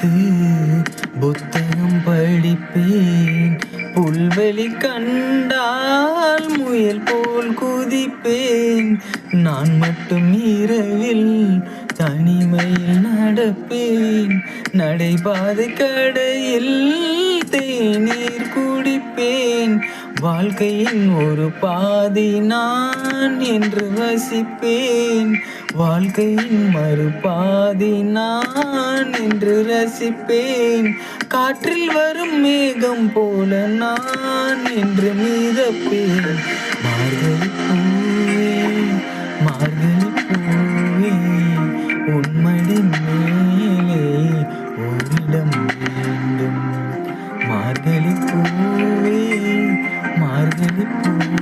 வைத்து புத்தகம் படிப்பேன். புல்வெளி கண்டால் முயல் போல் குதிப்பேன். நான் மட்டும் இரவில் தனிமையில் நடப்பேன். நடைபாதை கடையில் தேநீர் குடிப்பேன். வாழ்க்கையின் ஒரு பாதி நான் என்று வசிப்பேன். வாழ்க்கையின் மறுபாதி நான் என்று ரசிப்பேன். காற்றில் வரும் மேகம் போல நான் என்று மிதப்பேன். மார்கழி பூவே, மார்கழி பூவே, உன்மடி மேலே ஓரிடம் வேண்டும். மார்கழி பூவே, மார்கழி பூவே.